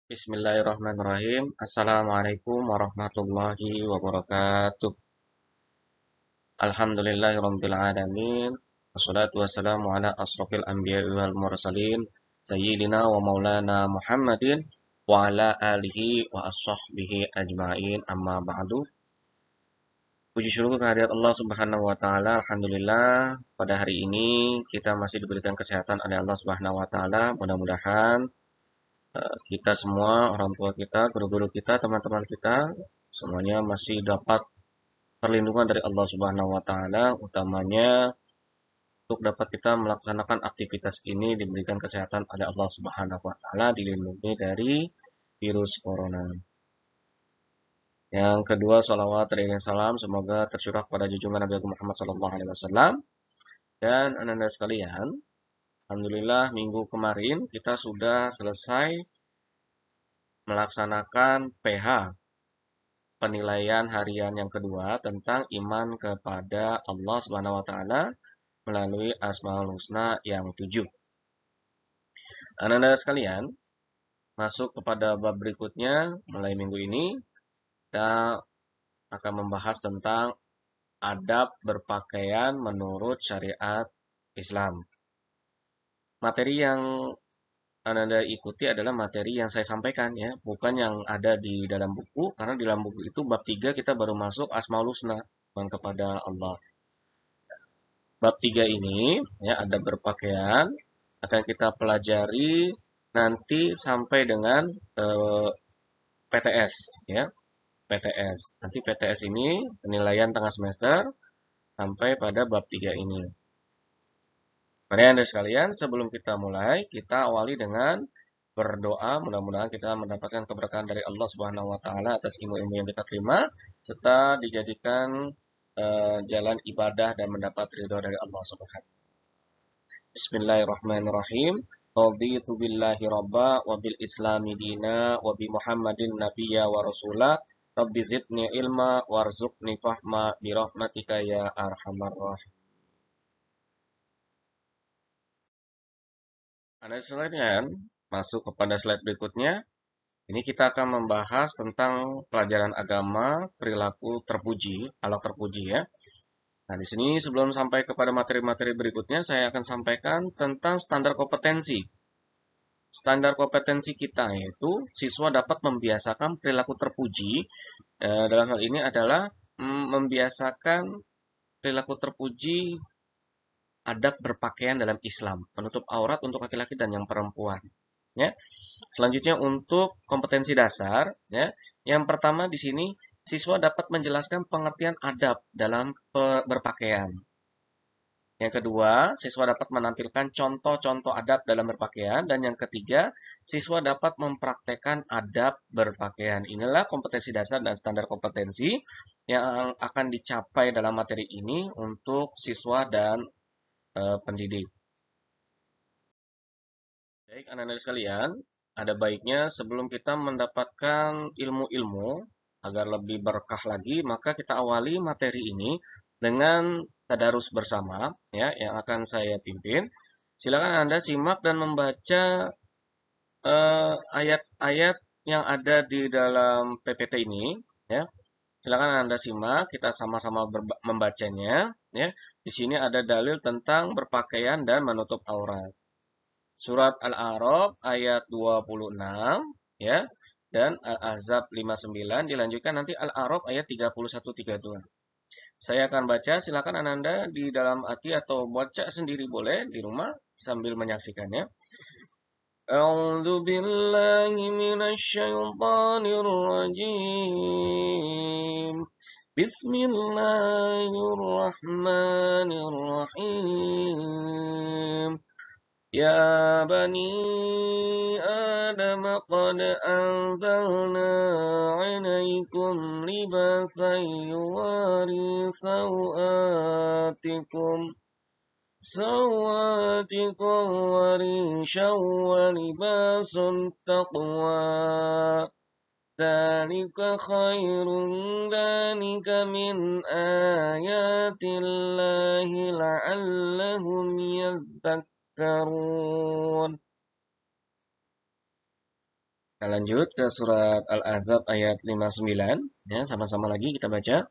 Bismillahirrahmanirrahim. Assalamualaikum warahmatullahi wabarakatuh. Alhamdulillahirabbil alamin. Wassalatu wassalamu ala asrofil anbiya'i wal mursalin sayyidina wa maulana Muhammadin wa ala alihi wa ashabbihi ajmain amma ba'du. Puji syukur kehadirat Allah Subhanahu wa taala. Alhamdulillah pada hari ini kita masih diberikan kesehatan oleh Allah Subhanahu wa taala. Mudah-mudahan kita semua, orang tua kita, guru-guru kita, teman-teman kita, semuanya masih dapat perlindungan dari Allah Subhanahu wa taala, utamanya untuk dapat kita melaksanakan aktivitas ini diberikan kesehatan oleh Allah Subhanahu wa taala, dilindungi dari virus corona. Yang kedua, salawat dan salam semoga tercurah pada junjungan Nabi Muhammad SAW. Dan anda sekalian, alhamdulillah minggu kemarin kita sudah selesai melaksanakan PH, penilaian harian yang kedua tentang iman kepada Allah Subhanahu wa taala melalui Asmaul Husna yang 7. Anda sekalian, masuk kepada bab berikutnya mulai minggu ini kita akan membahas tentang adab berpakaian menurut syariat Islam. Materi yang Anda ikuti adalah materi yang saya sampaikan ya, bukan yang ada di dalam buku, karena di dalam buku itu bab 3 kita baru masuk Asmaul Husna, iman kepada Allah. Bab 3 ini ya, adab berpakaian akan kita pelajari nanti sampai dengan PTS ya, PTS. Nanti PTS ini penilaian tengah semester sampai pada bab 3 ini. Mari Anda sekalian, sebelum kita mulai, kita awali dengan berdoa. Mudah-mudahan kita mendapatkan keberkahan dari Allah Subhanahu wa taala atas ilmu-ilmu yang kita terima serta dijadikan jalan ibadah dan mendapat ridho dari Allah Subhanahu. Bismillahirrahmanirrahim. Raditu billahi rabba wa bil islami dina wa bi Muhammadin nabiyya wa rasula. Rabbi zidni ilma warzuqni fahma bi rahmatika ya arhamar rahim. Anda sekalian, masuk kepada slide berikutnya. Ini kita akan membahas tentang pelajaran agama, perilaku terpuji, akhlak terpuji ya. Nah, di sini sebelum sampai kepada materi-materi berikutnya, saya akan sampaikan tentang standar kompetensi. Standar kompetensi kita yaitu siswa dapat membiasakan perilaku terpuji. Dalam hal ini adalah membiasakan perilaku terpuji adab berpakaian dalam Islam, menutup aurat untuk laki-laki dan yang perempuan. Ya. Selanjutnya untuk kompetensi dasar, ya. Yang pertama di sini siswa dapat menjelaskan pengertian adab dalam berpakaian. Yang kedua, siswa dapat menampilkan contoh-contoh adab dalam berpakaian. Dan yang ketiga, siswa dapat mempraktekkan adab berpakaian. Inilah kompetensi dasar dan standar kompetensi yang akan dicapai dalam materi ini untuk siswa dan pendidik. Baik, anak-anak sekalian, ada baiknya sebelum kita mendapatkan ilmu-ilmu agar lebih berkah lagi, maka kita awali materi ini dengan tadarus bersama ya yang akan saya pimpin. Silakan Anda simak dan membaca ayat-ayat yang ada di dalam PPT ini ya. Silakan Anda simak, kita sama-sama membacanya ya. Di sini ada dalil tentang berpakaian dan menutup aurat. Surat Al-A'raf ayat 26 ya, dan Al-Ahzab 59, dilanjutkan nanti Al-A'raf ayat 31-32. Saya akan baca, silakan Anda di dalam hati atau baca sendiri boleh di rumah sambil menyaksikannya. A'udzu billahi minasy syaithanir rajim. Bismillahirrahmanirrahim. يا بني آدم قد أنزلنا عليكم لباسا يواري سوآتكم وريشا ولباس التقوى ذلك خير ذلك من آيات الله لعلهم يذكرون. Kita lanjut ke surat Al-Ahzab ayat 59. Ya, sama-sama lagi kita baca.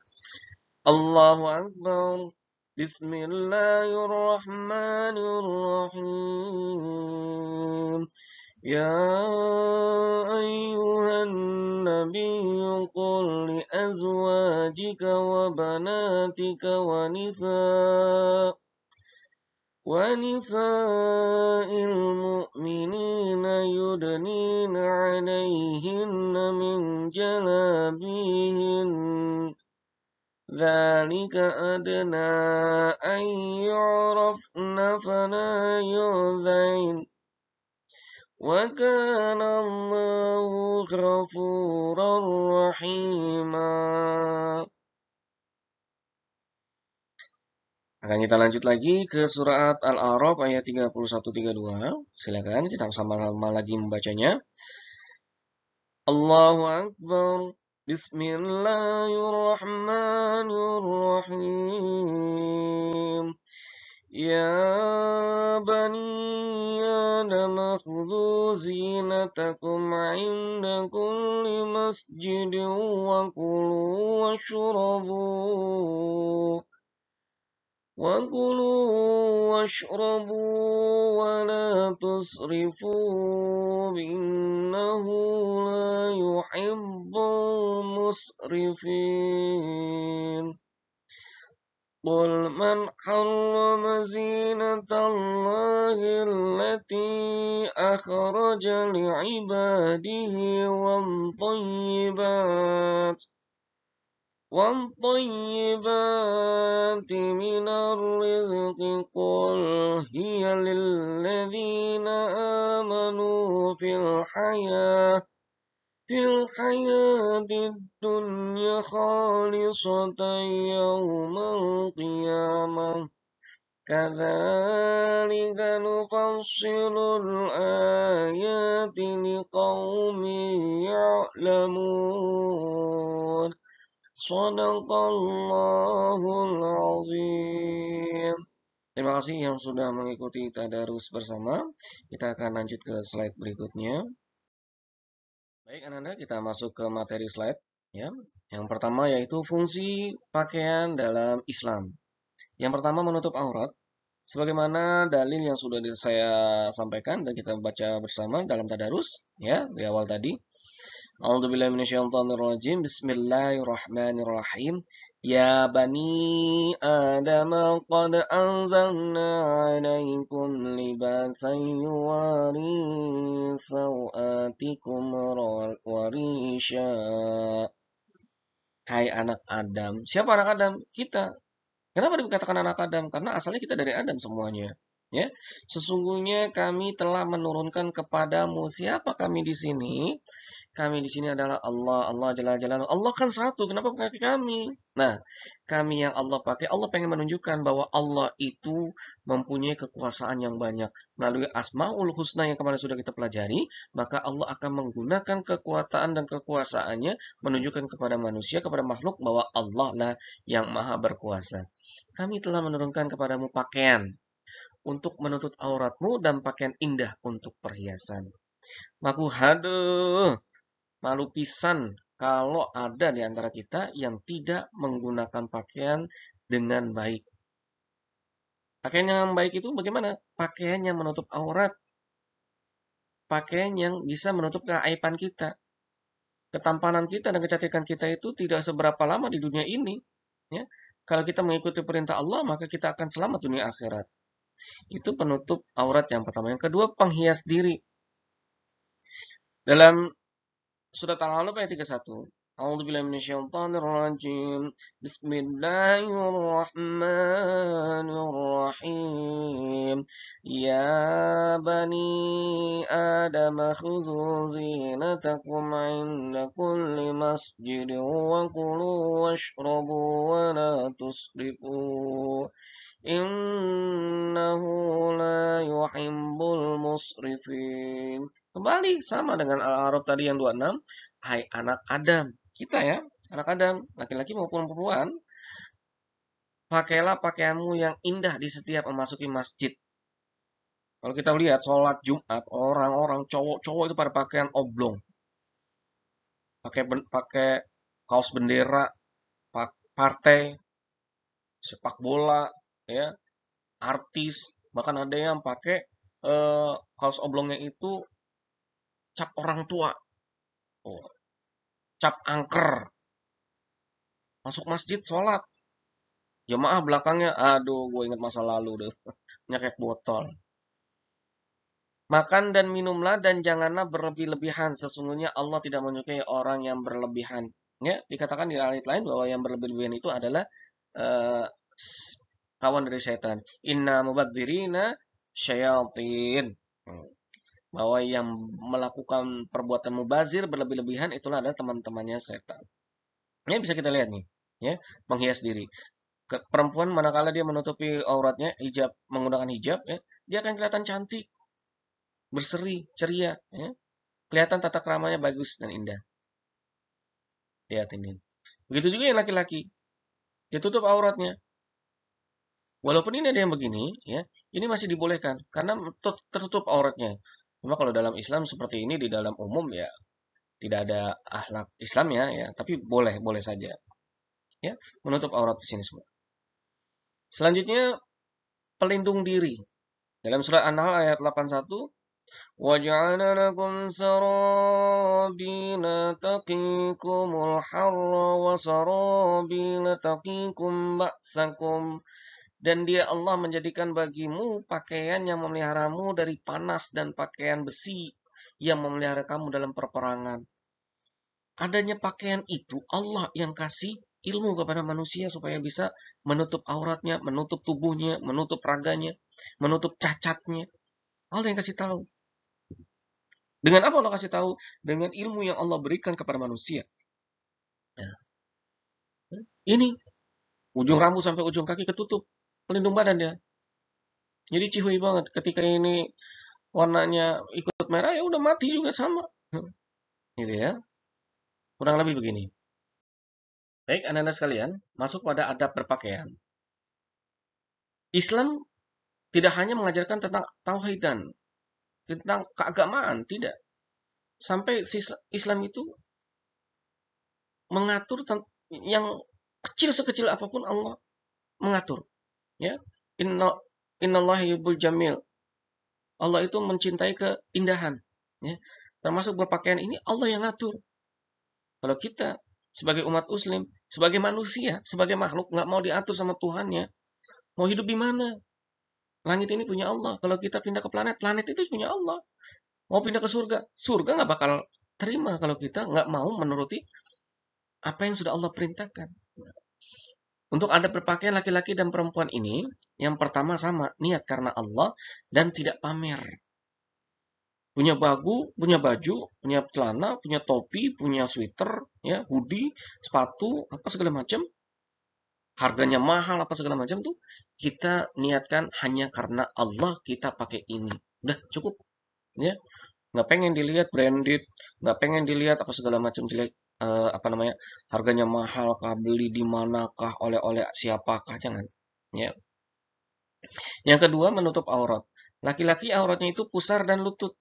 Allahu Akbar. Bismillahirrahmanirrahim. Ya ayyuhan nabiyyu qul li azwajika wa banatika ونساء المؤمنين يدنين عليهن من جلابيبهن ذلك أدنى أن يعرفن فلا يؤذين وكان الله غفورا رحيما. Akan kita lanjut lagi ke surat Al-A'raf ayat 31-32. Silakan kita sama-sama lagi membacanya. Allahu Akbar. Bismillahirrahmanirrahim. Ya bani Adam khudhu zinatakum 'inda kulli masjidin wa kulu washrabu واشربوا ولا تسرفوا إنه لا يحب المسرفين. قل من حرم زينة الله التي أخرج لعباده والطيبات من الرزق قل هي للذين آمنوا في الحياة الدنيا خالصة يوم القيامة كذلك نفصل الآيات لقوم يعلمون. Shadaqallahul azim. Terima kasih yang sudah mengikuti tadarus bersama. Kita akan lanjut ke slide berikutnya. Baik, anak-anak, kita masuk ke materi slide. Ya. Yang pertama yaitu fungsi pakaian dalam Islam. Yang pertama menutup aurat. Sebagaimana dalil yang sudah saya sampaikan dan kita baca bersama dalam tadarus, ya, di awal tadi. A'udzubillahi minasyaitonirrajim. Bismillahirrahmanirrahim. Ya bani Adam qad anzalna 'alaikum libasan yuwari sawatikum warisha. Hai anak Adam. Siapa anak Adam? Kita. Kenapa dikatakan anak Adam? Karena asalnya kita dari Adam semuanya. Ya, sesungguhnya kami telah menurunkan kepadamu. Siapa kami di sini? Kami di sini adalah Allah. Allah Jalla Jalaluhu. Allah kan satu. Kenapa pakai kami? Nah, kami yang Allah pakai, Allah pengen menunjukkan bahwa Allah itu mempunyai kekuasaan yang banyak. Melalui Asmaul Husna yang kemarin sudah kita pelajari, maka Allah akan menggunakan kekuasaan dan kekuasaannya menunjukkan kepada manusia, kepada makhluk bahwa Allah lah yang maha berkuasa. Kami telah menurunkan kepadamu pakaian untuk menutup auratmu dan pakaian indah untuk perhiasan. Malu pisan kalau ada di antara kita yang tidak menggunakan pakaian dengan baik. Pakaian yang baik itu bagaimana? Pakaian yang menutup aurat. Pakaian yang bisa menutup keaiban kita. Ketampanan kita dan kecantikan kita itu tidak seberapa lama di dunia ini. Ya. Kalau kita mengikuti perintah Allah, maka kita akan selamat dunia akhirat. Itu penutup aurat yang pertama. Yang kedua, penghias diri. Dalam surat Al-Alaq ayat 31. A'udzubillahi minasyaitonirrajim. Bismillahirrahmanirrahim. Ya bani Adam khudhu zinatakum 'inda kulli masjidin wa kulu washrabu wa la tusrifu. Innahu la yuhibbul musrifin. Kembali sama dengan Al-A'raf tadi yang 26. Hai anak Adam. Kita ya, anak Adam, laki-laki maupun perempuan. Pakailah pakaianmu yang indah di setiap memasuki masjid. Kalau kita lihat sholat Jumat, orang-orang cowok-cowok itu pada pakaian oblong. pakai kaos bendera, partai, sepak bola, ya, artis, bahkan ada yang pakai kaos oblongnya itu cap orang tua, oh, cap angker, masuk masjid sholat, jemaah belakangnya, aduh, gue inget masa lalu deh, nyekek botol. Makan dan minumlah dan janganlah berlebih-lebihan. Sesungguhnya Allah tidak menyukai orang yang berlebihan. Ya, dikatakan di ayat lain bahwa yang berlebih-lebihan itu adalah eh, kawan dari setan. Inna mubadzirina syayatin. Hmm. Bahwa yang melakukan perbuatan mubazir berlebih-lebihan itulah adalah teman-temannya setan. Ini bisa kita lihat nih, ya, menghias diri. Perempuan manakala dia menutupi auratnya, hijab, menggunakan hijab, ya, dia akan kelihatan cantik, berseri, ceria, ya. Kelihatan tata keramanya bagus dan indah. Lihat ini. Begitu juga yang laki-laki. Dia tutup auratnya. Walaupun ini ada yang begini, ya, ini masih dibolehkan karena tertutup auratnya. Cuma kalau dalam Islam seperti ini di dalam umum ya tidak ada akhlak Islam ya, tapi boleh, boleh saja. Ya, menutup aurat di sini semua. Selanjutnya pelindung diri. Dalam surat An-Nahl ayat 81, وَجَعَلَ لَكُمْ سَرَابِيلَ تَقِيكُمُ الْحَرَّ وَسَرَابِيلَ تَقِيكُمْ بَأْسَكُمْ. Dan dia Allah menjadikan bagimu pakaian yang memeliharamu dari panas dan pakaian besi yang memelihara kamu dalam perperangan. Adanya pakaian itu Allah yang kasih ilmu kepada manusia supaya bisa menutup auratnya, menutup tubuhnya, menutup raganya, menutup cacatnya. Allah yang kasih tahu. Dengan apa Allah kasih tahu? Dengan ilmu yang Allah berikan kepada manusia. Nah, ini ujung rambut sampai ujung kaki ketutup, pelindung badan dia. Jadi cihuy banget. Ketika ini warnanya ikut merah ya udah mati juga sama. Gitu ya. Kurang lebih begini. Baik, anak-anak sekalian, masuk pada adab berpakaian. Islam tidak hanya mengajarkan tentang tauhid dan tentang keagamaan, tidak. Sampai Islam itu mengatur yang kecil sekecil apapun Allah mengatur. Ya, Innallaha yuhibbul jamil. Allah itu mencintai keindahan. Ya. Termasuk berpakaian ini Allah yang ngatur. Kalau kita sebagai umat muslim, sebagai manusia, sebagai makhluk, nggak mau diatur sama Tuhannya, mau hidup di mana? Langit ini punya Allah. Kalau kita pindah ke planet, planet itu punya Allah. Mau pindah ke surga, surga nggak bakal terima kalau kita nggak mau menuruti apa yang sudah Allah perintahkan. Untuk ada berpakaian laki-laki dan perempuan ini, yang pertama sama, niat karena Allah dan tidak pamer. Punya baju, punya celana, punya topi, punya sweater, ya, hoodie, sepatu, apa segala macam. Harganya mahal apa segala macam tuh kita niatkan hanya karena Allah kita pakai ini. Udah cukup, ya. Nggak pengen dilihat branded, nggak pengen dilihat apa segala macam jelek, apa namanya, harganya mahal kah, beli di manakah, oleh-oleh siapakah, jangan. Ya. Yang kedua menutup aurat. Laki-laki auratnya itu pusar dan lutut.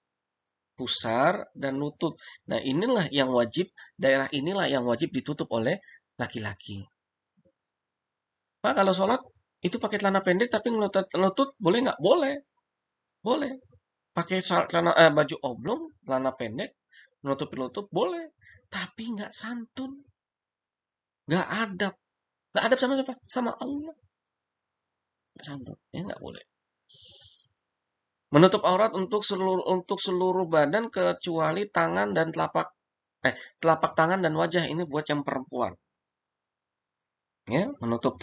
Pusar dan lutut. Nah, inilah yang wajib, daerah inilah yang wajib ditutup oleh laki-laki. Pak, kalau sholat itu pakai celana pendek tapi ngelutut boleh nggak? Boleh, boleh. Pakai celana baju oblong, celana pendek, menutupi lutut boleh. Tapi nggak santun, nggak adab, nggak adab sama siapa? Sama Allah. Nggak santun, ya nggak boleh. Menutup aurat untuk seluruh badan kecuali tangan dan telapak tangan dan wajah ini buat yang perempuan. Ya, menutup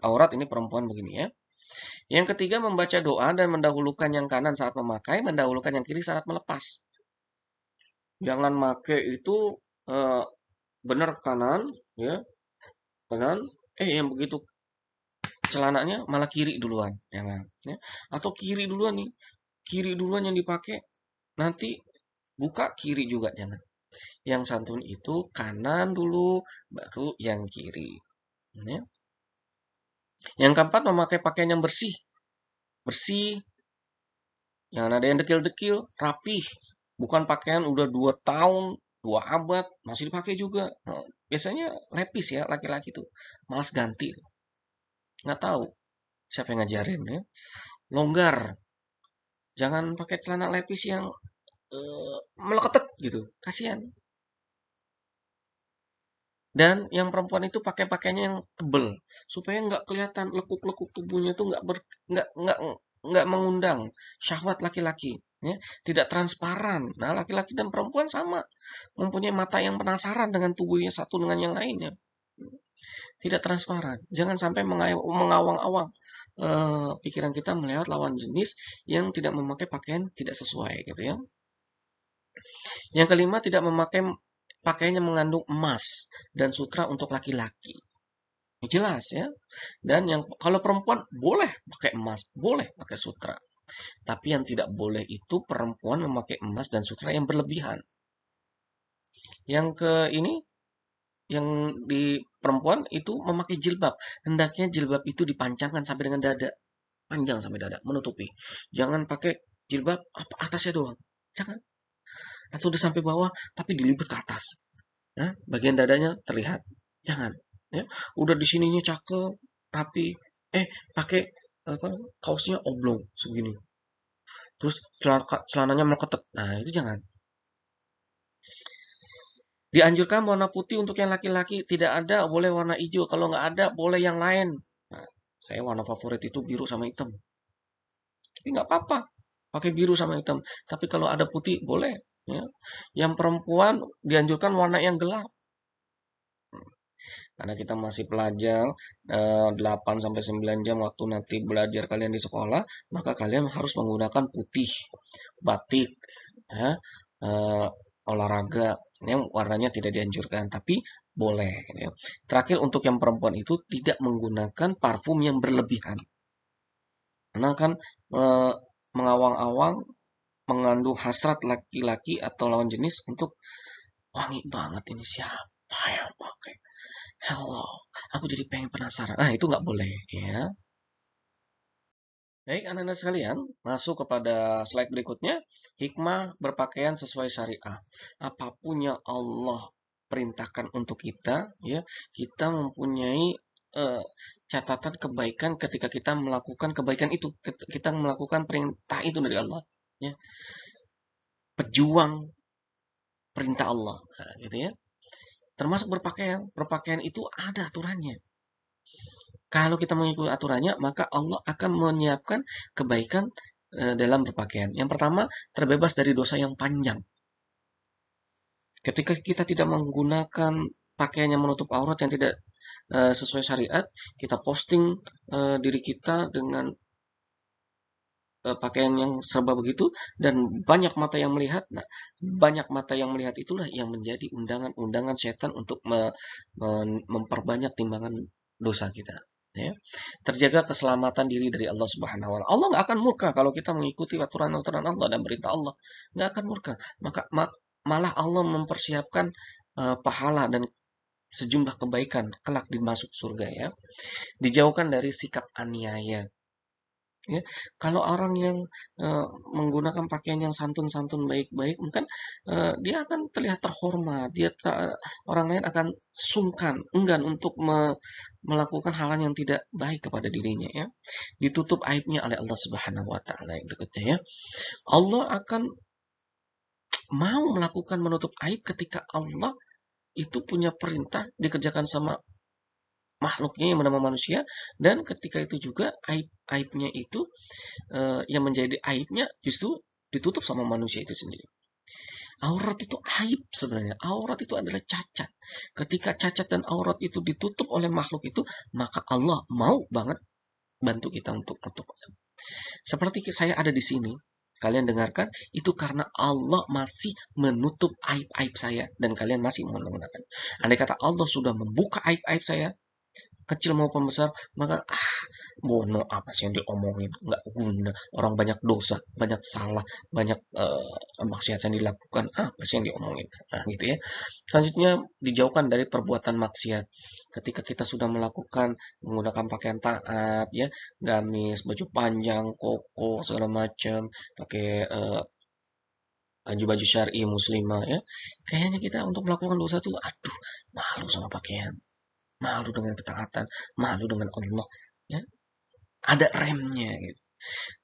aurat ini perempuan begini ya. Yang ketiga membaca doa dan mendahulukan yang kanan saat memakai, mendahulukan yang kiri saat melepas. Jangan make itu benar kanan, ya, kanan. Yang begitu celananya malah kiri duluan, jangan. Ya. Atau kiri duluan nih, kiri duluan yang dipakai, nanti buka kiri juga jangan. Yang santun itu kanan dulu, baru yang kiri. Ya. Yang keempat memakai pakaian yang bersih, bersih. Jangan ada yang dekil-dekil, rapih. Bukan pakaian udah 2 tahun, 2 abad masih dipakai juga. Nah, biasanya lepis ya laki-laki tuh, malas ganti, nggak tahu siapa yang ngajarin ya. Longgar, jangan pakai celana lepis yang meleketek gitu, kasihan. Dan yang perempuan itu pakai pakaiannya yang tebel supaya nggak kelihatan lekuk-lekuk tubuhnya itu nggak mengundang syahwat laki-laki, ya, tidak transparan. Nah, laki-laki dan perempuan sama, mempunyai mata yang penasaran dengan tubuhnya satu dengan yang lainnya. Tidak transparan. Jangan sampai mengawang-awang pikiran kita melihat lawan jenis yang tidak memakai pakaian tidak sesuai gitu ya. Yang kelima, tidak memakai pakaian yang mengandung emas dan sutra untuk laki-laki. Jelas ya. Dan yang kalau perempuan boleh pakai emas, boleh pakai sutra. Tapi yang tidak boleh itu perempuan memakai emas dan sutra yang berlebihan. Yang ke ini, yang di perempuan itu memakai jilbab. Hendaknya jilbab itu dipancangkan sampai dengan dada. Panjang sampai dada, menutupi. Jangan pakai jilbab atasnya doang. Jangan. Atau udah sampai bawah tapi dilipet ke atas. Nah, bagian dadanya terlihat. Jangan. Ya, udah di sininya cakep, rapi. Pakai apa? Kaosnya oblong segini. Terus celananya meleketek. Nah, itu jangan. Dianjurkan warna putih untuk yang laki-laki. Tidak ada, boleh warna hijau. Kalau nggak ada, boleh yang lain. Nah, saya warna favorit itu biru sama hitam. Tapi nggak apa-apa. Pakai biru sama hitam. Tapi kalau ada putih, boleh. Ya. Yang perempuan dianjurkan warna yang gelap. Karena kita masih pelajar 8 sampai 9 jam waktu nanti belajar kalian di sekolah, maka kalian harus menggunakan putih, batik, ya, olahraga yang warnanya tidak dianjurkan, tapi boleh. Ya. Terakhir untuk yang perempuan itu tidak menggunakan parfum yang berlebihan, karena kan mengawang-awang mengandung hasrat laki-laki atau lawan jenis untuk wangi banget ini siapa yang pakai. Hello, aku jadi pengen penasaran. Nah, itu nggak boleh, ya. Baik, anak-anak sekalian, masuk kepada slide berikutnya. Hikmah berpakaian sesuai syariah. Apapun yang Allah perintahkan untuk kita, ya, kita mempunyai catatan kebaikan ketika kita melakukan kebaikan itu. Kita melakukan perintah itu dari Allah, ya. Pejuang perintah Allah, nah, gitu ya. Termasuk berpakaian. Berpakaian itu ada aturannya. Kalau kita mengikuti aturannya, maka Allah akan menyiapkan kebaikan dalam berpakaian. Yang pertama, terbebas dari dosa yang panjang. Ketika kita tidak menggunakan pakaian yang menutup aurat yang tidak sesuai syariat, kita posting diri kita dengan pakaian yang serba begitu dan banyak mata yang melihat. Nah, banyak mata yang melihat itulah yang menjadi undangan-undangan setan untuk memperbanyak timbangan dosa kita. Ya. Terjaga keselamatan diri dari Allah Subhanahu wa taala. Allah nggak akan murka kalau kita mengikuti aturan-aturan Allah dan perintah Allah. Nggak akan murka. Maka malah Allah mempersiapkan pahala dan sejumlah kebaikan kelak dimasuk surga ya. Dijauhkan dari sikap aniaya. Ya, kalau orang yang menggunakan pakaian yang santun-santun baik-baik, mungkin dia akan terlihat terhormat. Orang lain akan sungkan, enggan untuk melakukan hal yang tidak baik kepada dirinya. Ya, ditutup aibnya oleh Allah Subhanahu Wa Taala yang berikutnya. Ya, Allah akan mau melakukan menutup aib ketika Allah itu punya perintah dikerjakan sama makhluknya yang bernama manusia, dan ketika itu juga aibnya itu yang menjadi aibnya justru ditutup sama manusia itu sendiri. Aurat itu aib sebenarnya. Aurat itu adalah cacat. Ketika cacat dan aurat itu ditutup oleh makhluk itu, maka Allah mau banget bantu kita untuk tutup. Seperti saya ada di sini, kalian dengarkan, itu karena Allah masih menutup aib-aib saya dan kalian masih mau menggunakan. Andai kata Allah sudah membuka aib-aib saya, kecil maupun besar, maka bono apa sih yang diomongin, nggak guna, orang banyak dosa, banyak salah, banyak maksiat yang dilakukan, apa sih yang diomongin, nah gitu ya. Selanjutnya, dijauhkan dari perbuatan maksiat. Ketika kita sudah melakukan menggunakan pakaian taat ya, gamis, baju panjang, koko segala macam, pakai baju-baju syar'i muslimah ya. Kayaknya kita untuk melakukan dosa tuh aduh, malu sama pakaian, malu dengan ketaatan, malu dengan Allah ya. Ada remnya gitu.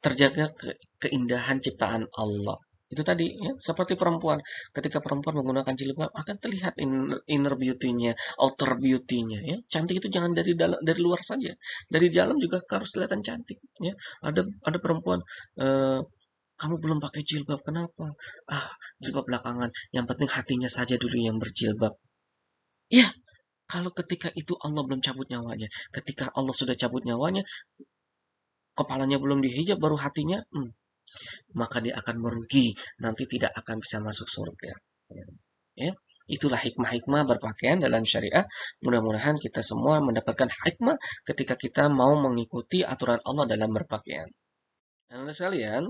Terjaga keindahan ciptaan Allah. Itu tadi ya, seperti perempuan. Ketika perempuan menggunakan jilbab akan terlihat inner beauty-nya, outer beauty-nya ya. Cantik itu jangan dari dalam, dari luar saja. Dari dalam juga harus kelihatan cantik ya. Ada perempuan eh, kamu belum pakai jilbab, kenapa? Ah, jilbab belakangan. Yang penting hatinya saja dulu yang berjilbab. Ya, kalau ketika itu Allah belum cabut nyawanya, ketika Allah sudah cabut nyawanya, kepalanya belum dihijab, baru hatinya, maka dia akan merugi, nanti tidak akan bisa masuk surga. Ya, itulah hikmah-hikmah berpakaian dalam syariah. Mudah-mudahan kita semua mendapatkan hikmah ketika kita mau mengikuti aturan Allah dalam berpakaian. Anda sekalian,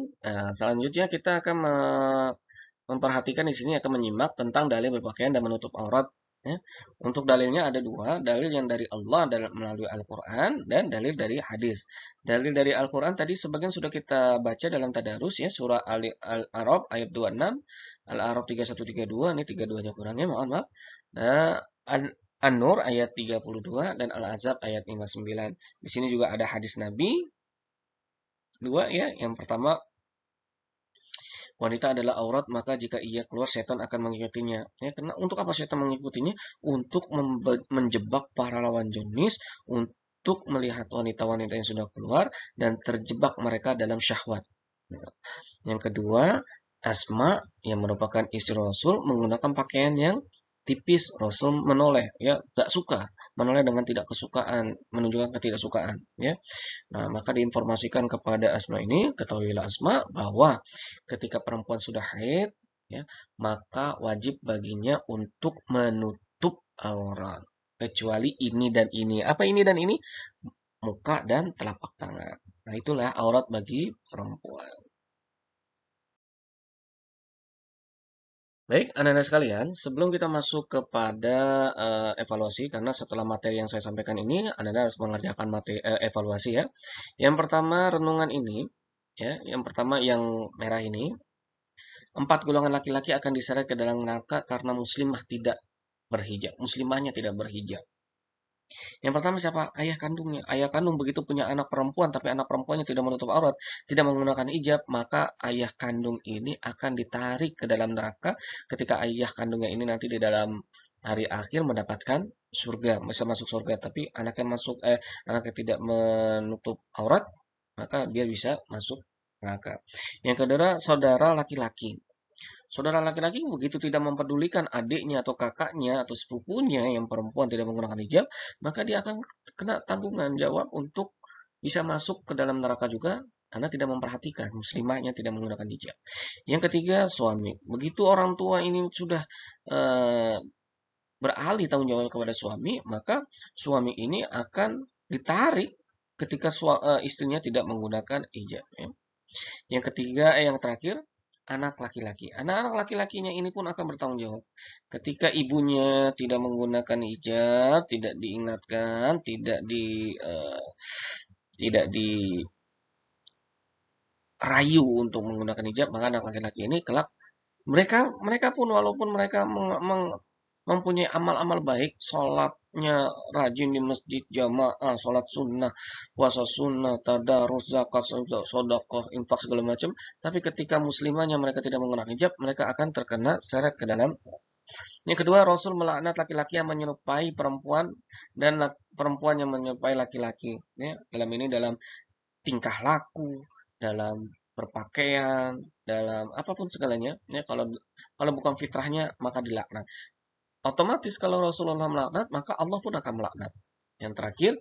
selanjutnya kita akan memperhatikan di sini akan menyimak tentang dalil berpakaian dan menutup aurat. Ya. Untuk dalilnya ada dua, dalil yang dari Allah melalui Al-Quran dan dalil dari hadis. Dalil dari Al-Quran tadi sebagian sudah kita baca dalam tadarus ya, surah Al-A'raf ayat 26, Al-A'raf 3132, ini 32-nya kurangnya, mohon maaf. Nah, An-Nur ayat 32 dan Al-Ahzab ayat 59. Di sini juga ada hadis Nabi dua ya. Yang pertama, wanita adalah aurat, maka jika ia keluar setan akan mengikutinya. Ya, karena untuk apa setan mengikutinya? Untuk menjebak para lawan jenis, untuk melihat wanita-wanita yang sudah keluar dan terjebak mereka dalam syahwat. Nah, yang kedua, Asma yang merupakan istri Rasul menggunakan pakaian yang tipis. Rasul menoleh, ya, tidak suka, menoleh dengan tidak kesukaan, menunjukkan ketidaksukaan, ya. Nah, maka diinformasikan kepada Asma ini, ketahuilah Asma bahwa ketika perempuan sudah haid, ya, maka wajib baginya untuk menutup aurat. Kecuali ini dan ini. Apa ini dan ini? Muka dan telapak tangan. Nah, itulah aurat bagi perempuan. Baik, anak-anak sekalian, sebelum kita masuk kepada evaluasi, karena setelah materi yang saya sampaikan ini, Anda harus mengerjakan materi evaluasi ya. Yang pertama, renungan ini, ya, yang pertama yang merah ini, 4 golongan laki-laki akan diseret ke dalam neraka karena muslimah tidak berhijab, muslimahnya tidak berhijab. Yang pertama siapa? Ayah kandungnya. Ayah kandung begitu punya anak perempuan, tapi anak perempuannya tidak menutup aurat, tidak menggunakan hijab, maka ayah kandung ini akan ditarik ke dalam neraka ketika ayah kandungnya ini nanti di dalam hari akhir mendapatkan surga, bisa masuk surga. Tapi anaknya tidak menutup aurat, maka dia bisa masuk neraka. Yang kedua, saudara laki-laki. Saudara laki-laki begitu tidak mempedulikan adiknya atau kakaknya atau sepupunya yang perempuan tidak menggunakan hijab, maka dia akan kena tanggungan jawab untuk bisa masuk ke dalam neraka juga karena tidak memperhatikan muslimahnya tidak menggunakan hijab. Yang ketiga, suami. Begitu orang tua ini sudah eh, beralih tanggung jawab kepada suami, maka suami ini akan ditarik ketika istrinya tidak menggunakan hijab. Ya. Yang terakhir, anak laki-laki. Anak-anak laki-lakinya ini pun akan bertanggung jawab. Ketika ibunya tidak menggunakan hijab, tidak diingatkan, tidak dirayu untuk menggunakan hijab, maka anak laki-laki ini kelak mereka mereka pun walaupun mereka mempunyai amal-amal baik, sholatnya rajin di masjid jamaah, sholat sunnah, puasa sunnah, tadarus, zakat, sodakoh, infak segala macam. Tapi ketika muslimahnya mereka tidak menggunakan hijab, mereka akan terkena seret ke dalam. Yang kedua, Rasul melaknat laki-laki yang menyerupai perempuan dan perempuan yang menyerupai laki-laki. Ya, dalam tingkah laku, dalam berpakaian, dalam apapun segalanya. Ya, kalau bukan fitrahnya maka dilaknat. Otomatis kalau Rasulullah melaknat, maka Allah pun akan melaknat. Yang terakhir,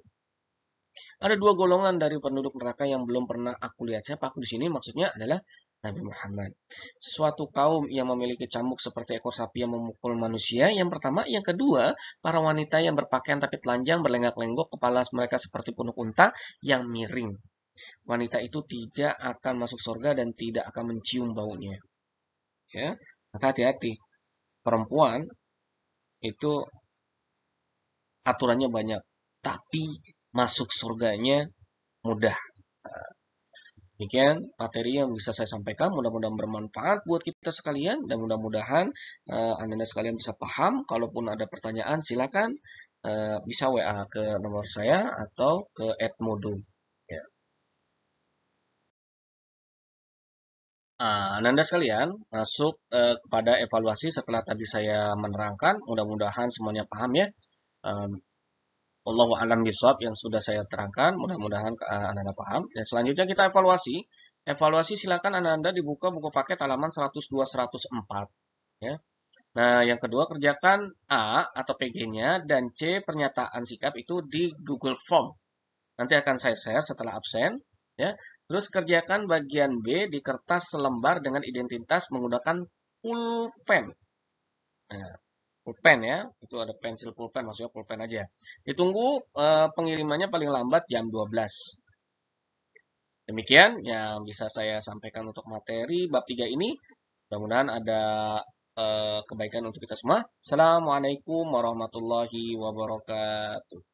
ada dua golongan dari penduduk neraka yang belum pernah aku lihat. Siapa aku di sini? Maksudnya adalah Nabi Muhammad. Suatu kaum yang memiliki cambuk seperti ekor sapi yang memukul manusia. Yang pertama. Yang kedua, para wanita yang berpakaian tapi telanjang, berlenggak-lenggok, kepala mereka seperti punuk unta yang miring. Wanita itu tidak akan masuk surga dan tidak akan mencium baunya. Ya, maka hati-hati. Perempuan itu aturannya banyak, tapi masuk surganya mudah. Demikian materi yang bisa saya sampaikan, mudah-mudahan bermanfaat buat kita sekalian dan mudah-mudahan Anda sekalian bisa paham. Kalaupun ada pertanyaan silakan bisa WA ke nomor saya atau ke @modu. Ya. Ananda sekalian, masuk kepada evaluasi setelah tadi saya menerangkan. Mudah-mudahan semuanya paham ya. Um, Allahu a'lam bishawab yang sudah saya terangkan. Mudah-mudahan Ananda paham. Dan selanjutnya kita evaluasi. Evaluasi silakan Ananda dibuka buku paket halaman 102 104 ya. Nah, yang kedua kerjakan A atau PG-nya dan C pernyataan sikap itu di Google Form. Nanti akan saya share setelah absen ya. Terus kerjakan bagian B di kertas selembar dengan identitas menggunakan pulpen. Nah, pulpen ya, itu ada pensil pulpen, maksudnya pulpen aja. Ditunggu pengirimannya paling lambat jam 12. Demikian yang bisa saya sampaikan untuk materi bab 3 ini. Mudah-mudahan ada kebaikan untuk kita semua. Assalamualaikum warahmatullahi wabarakatuh.